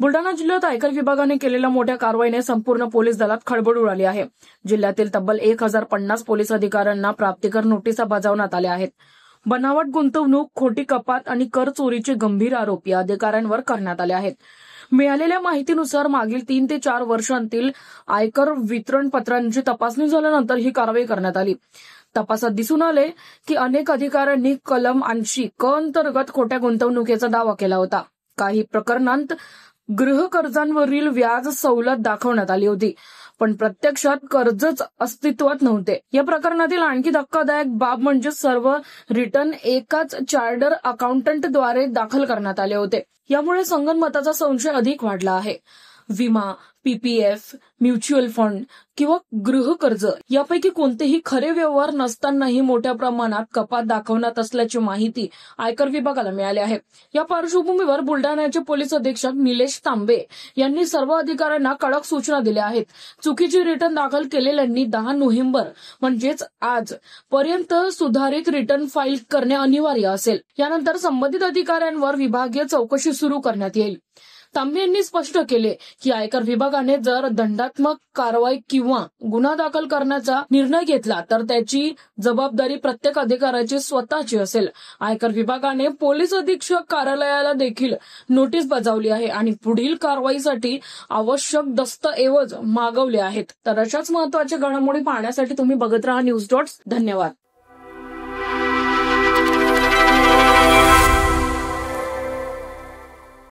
बुलढाणा जिल्ह्यात आयकर विभागाने केलेल्या मोठ्या कारवाईने संपूर्ण पोलीस दलात खळबळ उडाली आहे। जिल्ह्यातील तब्बल 1050 पोलीस अधिकाऱ्यांना प्राप्तिकर नोटिसा बजावण्यात आल्या आहेत। बनावट गुंतवणूक, खोटी कपात आणि कर चोरीचे गंभीर आरोप या अधिकाऱ्यांवर करण्यात आले आहेत। मिळालेल्या माहितीनुसार मागील 3 ते 4 वर्षांतील आयकर वितरण पत्रांची तपासणी झाल्यानंतर ही कारवाई करण्यात आली। तपासात दिसून आले की अनेक अधिकाऱ्यांनी कलम 80 क अंतर्गत खोट्या गुंतवणुकीचा दावा केला होता। काही प्रकरणांत गृह कर्जांवरील व्याज सवलत दाखवण्यात आली होती, पण प्रत्यक्षात कर्जच अस्तित्वात नव्हते। या प्रकरणातील आणखी धक्कादायक बाब म्हणजे सर्व रिटर्न एकाच चार्टर्ड अकाउंटंटद्वारे दाखल करण्यात आले होते। यामुळे संगनमताचा संशय अधिक वाढला आहे। विमा, पीपीएफ, म्युच्युअल फंड किंवा गृह कर्ज यापैकी कोणतेही खरे व्यवहार नसतानाही मोठ्या प्रमाणात कपात दाखवण्यात असल्याची माहिती आयकर विभागाला मिळाली आहे। या पार्श्वभूमीवर बुलढाण्याचे पोलीस अधीक्षक निलेश तांबे यांनी सर्व अधिकाऱ्यांना कडक सूचना दिल्या आहेत। चुकीची रिटर्न दाखल केलेल्यांनी 10 नोव्हेंबर म्हणजेच आज पर्यंत सुधारित रिटर्न फाईल करणे अनिवार्य असेल। यानंतर संबंधित अधिकाऱ्यांवर विभागीय चौकशी सुरू करण्यात येईल। तांबे यांनी स्पष्ट केले की आयकर विभागाने जर दंडात्मक कारवाई किंवा गुन्हा दाखल करण्याचा निर्णय घेतला तर त्याची जबाबदारी प्रत्येक अधिकाऱ्याची स्वतःची असेल। आयकर विभागाने पोलीस अधीक्षक कार्यालयाला देखील नोटीस बजावली आहे आणि पुढील कारवाईसाठी आवश्यक दस्तऐवज मागवले आहेत। तर अशाच महत्त्वाच्या घडामोडी पाहण्यासाठी तुम्ही बघत राहा न्यूज डॉट्स। धन्यवाद।